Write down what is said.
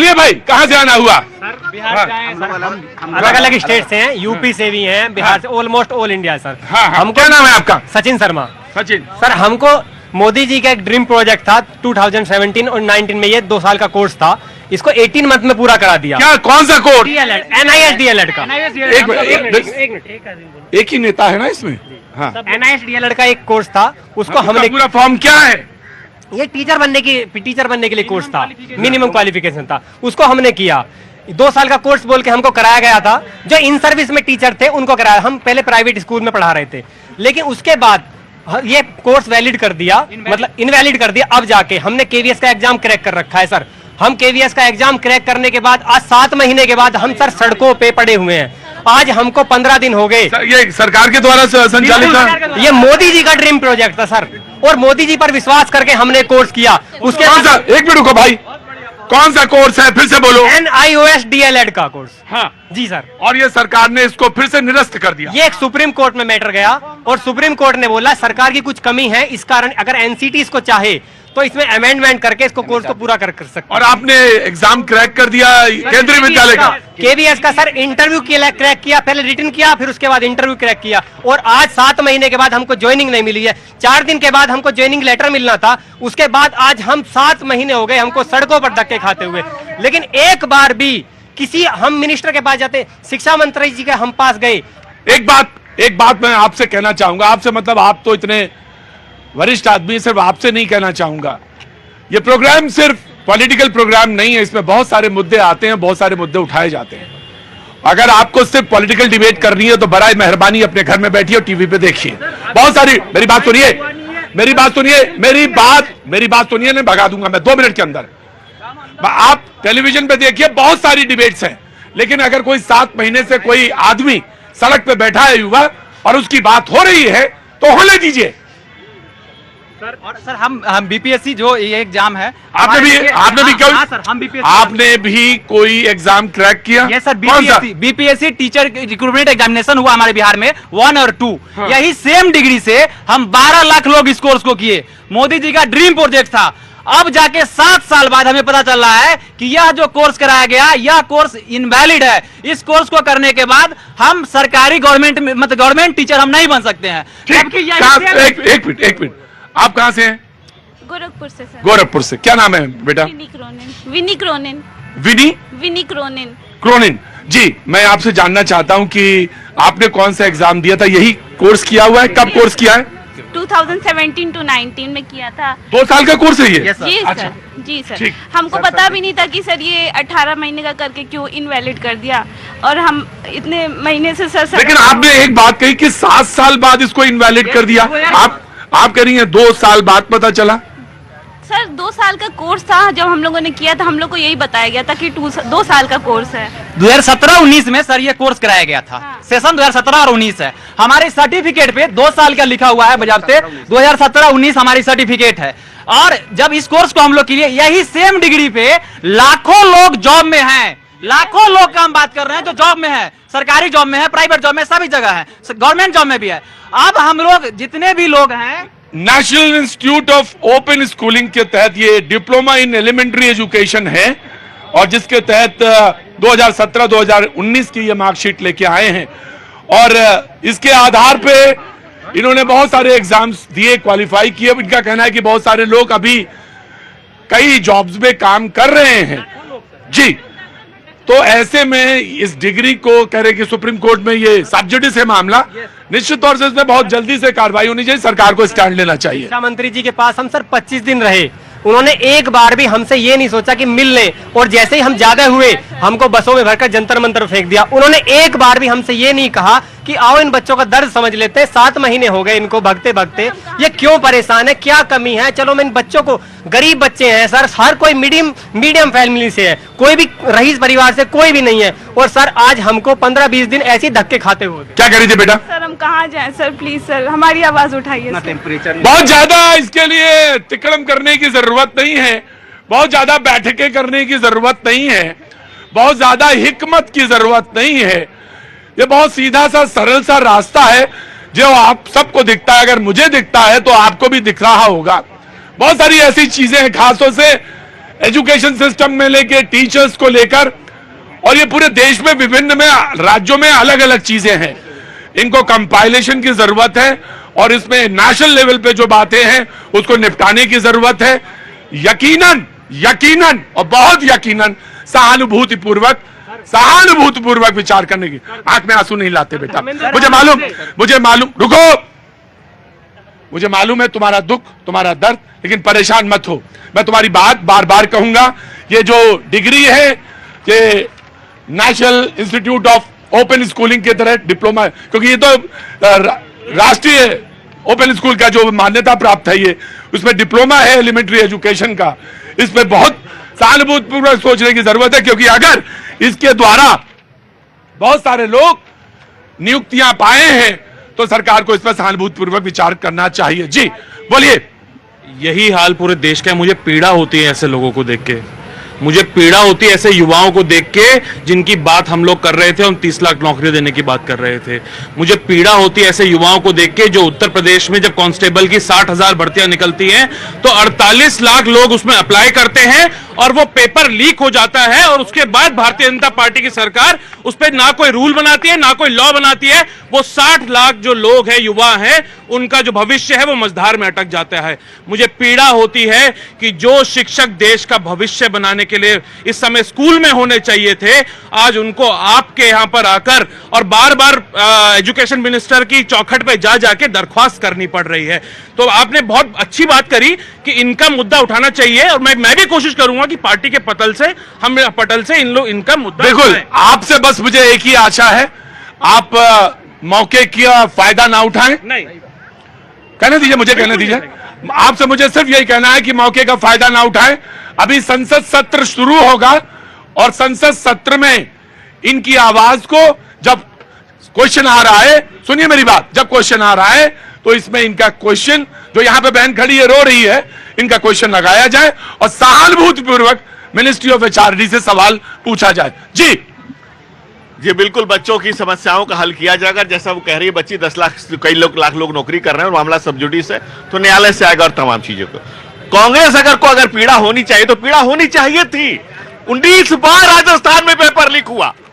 बोलिए भाई, कहाँ से आना हुआ? सर बिहार से आए सर, हम अलग अलग स्टेट से हैं, यूपी से भी हैं, बिहार से, ऑलमोस्ट ऑल इंडिया सर। हम क्या नाम है आपका? सचिन शर्मा। सचिन सर हमको मोदी जी का एक ड्रीम प्रोजेक्ट था 2017 और 19 में, ये 2 साल का कोर्स था, इसको 18 मंथ में पूरा करा दिया। क्या, कौन सा कोर्स? NIS DLED का। एक ही नेता है ना इसमें? हाँ, NIS DLED का एक कोर्स था, उसको हमने, पूरा फॉर्म क्या है? ये टीचर बनने के लिए कोर्स था, मिनिमम क्वालिफिकेशन था, उसको हमने किया। 2 साल का कोर्स बोल के हमको कराया गया था। जो इन सर्विस में टीचर थे उनको कराया, हम पहले प्राइवेट स्कूल में पढ़ा रहे थे, लेकिन उसके बाद ये कोर्स वैलिड कर दिया, मतलब इनवैलिड कर दिया। अब जाके हमने KVS का एग्जाम क्रैक कर रखा है सर। हम KVS का एग्जाम क्रैक करने के बाद आज 7 महीने के बाद हम सर सड़कों पे पड़े हुए हैं। आज हमको 15 दिन हो गए। ये सरकार के द्वारा संचालित था? ये मोदी जी का ड्रीम प्रोजेक्ट था सर, और मोदी जी पर विश्वास करके हमने कोर्स किया। उसके एक मिनट रुको भाई, कौन सा कोर्स है, फिर से बोलो? NIOS DLED का कोर्स। हाँ जी सर। और ये सरकार ने इसको फिर से निरस्त कर दिया। ये एक सुप्रीम कोर्ट में मैटर गया और सुप्रीम कोर्ट ने बोला सरकार की कुछ कमी है, इस कारण अगर NCT इसको चाहे तो इसमें अमेंडमेंट करके इसको कोर्स को पूरा कर सकते। और आपने एग्जाम क्रैक कर दिया केंद्रीय विद्यालय का? KVS का सर इंटरव्यू क्रैक किया, पहले रिटन किया, फिर उसके बाद इंटरव्यू क्रैक किया, और आज 7 महीने के बाद हमको ज्वाइनिंग नहीं मिली है। 4 दिन के बाद हमको ज्वाइनिंग लेटर मिलना था, उसके बाद आज हम 7 महीने हो गए हमको सड़कों पर धक्के खाते हुए। लेकिन एक बार भी किसी, हम मिनिस्टर के पास जाते, शिक्षा मंत्री जी के हम पास गए। एक बात मैं आपसे कहना चाहूंगा, आपसे मतलब आप तो इतने वरिष्ठ आदमी, सिर्फ आपसे नहीं कहना चाहूंगा, ये प्रोग्राम सिर्फ पॉलिटिकल प्रोग्राम नहीं है, इसमें बहुत सारे मुद्दे आते हैं, बहुत सारे मुद्दे उठाए जाते हैं। अगर आपको सिर्फ पॉलिटिकल डिबेट करनी है तो बराए मेहरबानी अपने घर में बैठिए और टीवी पे देखिए। बहुत सारी, मेरी बात सुनिए, मेरी बात सुनिए, नहीं भगा दूंगा मैं 2 मिनट के अंदर। आप टेलीविजन पे देखिए, बहुत सारी डिबेट्स हैं, लेकिन अगर कोई 7 महीने से कोई आदमी सड़क पे बैठा है युवा और उसकी बात हो रही है तो होने दीजिए। सर हम BPSC जो ये एग्जाम है, आपने भी हाँ सर, हम BPSC, आपने भी कोई एग्जाम क्रैक किया? Yes sir, BPSC teacher recruitment examination हुआ हमारे बिहार में 1 और 2। हाँ। यही सेम डिग्री से हम 12 लाख लोग इस कोर्स को किए। मोदी जी का ड्रीम प्रोजेक्ट था। अब जाके 7 साल बाद हमें पता चल रहा है कि यह जो कोर्स कराया गया, यह कोर्स इनवैलिड है। इस कोर्स को करने के बाद हम सरकारी गवर्नमेंट टीचर हम नहीं बन सकते हैं। एक मिनट, आप कहाँ से हैं? गोरखपुर से सर। गोरखपुर से। क्या नाम है बेटा? विनी क्रोनिन। विनी क्रोनिन जी, मैं आपसे जानना चाहता हूं कि आपने कौन सा एग्जाम दिया था? यही कोर्स किया हुआ है? कब कोर्स किया है? 2017 to 19 में किया था। 2 साल का कोर्स है ये? जी सर, जी सर। हमको पता भी नहीं था कि सर ये 18 महीने का करके क्यों इनवैलिड कर दिया, और हम इतने महीने से सर। लेकिन आपने एक बात कही कि 7 साल बाद इसको इनवैलिड कर दिया। आप कह रही हैं 2 साल बाद पता चला? सर 2 साल का कोर्स था, जब हम लोगों ने किया था हम लोग को यही बताया गया था कि 2 साल का कोर्स है। 2017-19 में सर ये कोर्स कराया गया था। हाँ। सेशन 2017 और 19 है। हमारे सर्टिफिकेट पे 2 साल का लिखा हुआ है, बजाते 2017-19 हमारी सर्टिफिकेट है। और जब इस कोर्स को हम लोग के लिए, यही सेम डिग्री पे लाखों लोग जॉब में हैं, लाखों लोग का हम बात कर रहे हैं जो जॉब में है, सरकारी जॉब में है, प्राइवेट जॉब में, सभी जगह है, गवर्नमेंट जॉब में भी है। अब हम लोग जितने भी लोग हैं, national institute of open schooling के तहत ये डिप्लोमा इन एलिमेंट्री एजुकेशन है, और जिसके तहत 2017-2019 की ये मार्कशीट लेके आए हैं, और इसके आधार पे इन्होंने बहुत सारे एग्जाम्स दिए, क्वालिफाई किए। इनका कहना है कि बहुत सारे लोग अभी कई जॉब्स में काम कर रहे हैं जी। तो ऐसे में इस डिग्री को कह रहे कि सुप्रीम कोर्ट में ये सब जुडिस है मामला, निश्चित तौर से इसमें बहुत जल्दी से कार्रवाई होनी चाहिए, सरकार को स्टैंड लेना चाहिए। शिक्षा मंत्री जी के पास हम सर 25 दिन रहे, उन्होंने एक बार भी हमसे ये नहीं सोचा कि मिल ले, और जैसे ही हम ज्यादा हुए हमको बसों में भरकर जंतर मंतर फेंक दिया। उन्होंने एक बार भी हमसे ये नहीं कहा कि आओ इन बच्चों का दर्द समझ लेते हैं। 7 महीने हो गए इनको भगते भगते, ये क्यों परेशान है, क्या कमी है। चलो मैं इन बच्चों को, गरीब बच्चे हैं सर, हर कोई मीडियम फैमिली से है, कोई भी रईस परिवार से कोई भी नहीं है, और सर आज हमको 15-20 दिन ऐसे धक्के खाते हुए। क्या कह रही थी बेटा? सर हम कहाँ जाएं सर, प्लीज सर हमारी आवाज उठाइए। बहुत ज्यादा इसके लिए तिकड़म करने की जरूरत नहीं है, बहुत ज्यादा बैठकें करने की जरूरत नहीं है, बहुत ज्यादा हिकमत की जरूरत नहीं है। ये बहुत सीधा सा सरल सा रास्ता है जो आप सबको दिखता है। अगर मुझे दिखता है तो आपको भी दिख रहा होगा। बहुत सारी ऐसी चीजें हैं, खासतौर से एजुकेशन सिस्टम में लेके टीचर्स को लेकर, और ये पूरे देश में विभिन्न में राज्यों में अलग अलग चीजें हैं। इनको कंपाइलेशन की जरूरत है और इसमें नेशनल लेवल पे जो बातें हैं उसको निपटाने की जरूरत है। यकीनन यकीनन और बहुत यकीनन सहानुभूतिपूर्वक विचार करने की। आंख में आंसू नहीं लाते बेटा, मुझे मालूम, रुको, मुझे मालूम है तुम्हारा दुख, तुम्हारा दर्द, लेकिन परेशान मत हो। मैं तुम्हारी बात बार बार कहूंगा। ये जो डिग्री है, ये national institute of open schooling के तरह डिप्लोमा, क्योंकि ये तो राष्ट्रीय ओपन स्कूल का जो मान्यता प्राप्त है, ये उसमें डिप्लोमा है एलिमेंट्री एजुकेशन का। इसमें बहुत सहानुभूतिपूर्वक सोचने की जरूरत है, क्योंकि अगर इसके द्वारा बहुत सारे लोग नियुक्तियां पाए हैं तो सरकार को इस पर सहानुभूतिपूर्वक विचार करना चाहिए। जी बोलिए। यही हाल पूरे देश का है। मुझे पीड़ा होती है ऐसे लोगों को देख के, मुझे पीड़ा होती है ऐसे युवाओं को देख के जिनकी बात हम लोग कर रहे थे, हम 30 लाख नौकरी देने की बात कर रहे थे। मुझे पीड़ा होती है ऐसे युवाओं को देख के जो उत्तर प्रदेश में जब कांस्टेबल की 60,000 भर्तियां निकलती हैं तो 48 लाख लोग उसमें अप्लाई करते हैं और वो पेपर लीक हो जाता है, और उसके बाद भारतीय जनता पार्टी की सरकार उस पर ना कोई रूल बनाती है, ना कोई लॉ बनाती है। वो 60 लाख जो लोग हैं, युवा हैं, उनका जो भविष्य है वो मझधार में अटक जाता है। मुझे पीड़ा होती है कि जो शिक्षक देश का भविष्य बनाने के लिए इस समय स्कूल में होने चाहिए थे, आज उनको आपके यहां पर आकर और बार बार एजुकेशन मिनिस्टर की चौखट पे जा जाके दरख्वास्त करनी पड़ रही है। तो आपने बहुत अच्छी बात करी कि इनका मुद्दा उठाना चाहिए, और मैं भी कोशिश करूंगा कि पार्टी के पटल से इनका मुद्दा। बिल्कुल, आपसे बस मुझे एक ही आशा है, आप मौके का फायदा ना उठाएं। नहीं, कहने दीजिए, मुझे कहने दीजिए। आपसे मुझे सिर्फ यही कहना है कि मौके का फायदा ना उठाएं। अभी संसद सत्र शुरू होगा और संसद सत्र में इनकी आवाज को, जब क्वेश्चन आ रहा है, सुनिए मेरी बात, जब क्वेश्चन आ रहा है तो इसमें इनका क्वेश्चन, जो यहां पे बहन खड़ी है रो रही है, इनका क्वेश्चन लगाया जाए और सहानुभूतिपूर्वक मिनिस्ट्री ऑफ एचआरडी से सवाल पूछा जाए। जी बिल्कुल, बच्चों की समस्याओं का हल किया जाएगा। जैसा वो कह रही है, बच्ची 10 लाख, कई लाख लोग नौकरी कर रहे हैं और मामला सब जुडिस है, तो न्यायालय से आएगा और तमाम चीजों को। कांग्रेस अगर पीड़ा होनी चाहिए तो पीड़ा होनी चाहिए थी। 19 बार राजस्थान में पेपर लीक हुआ।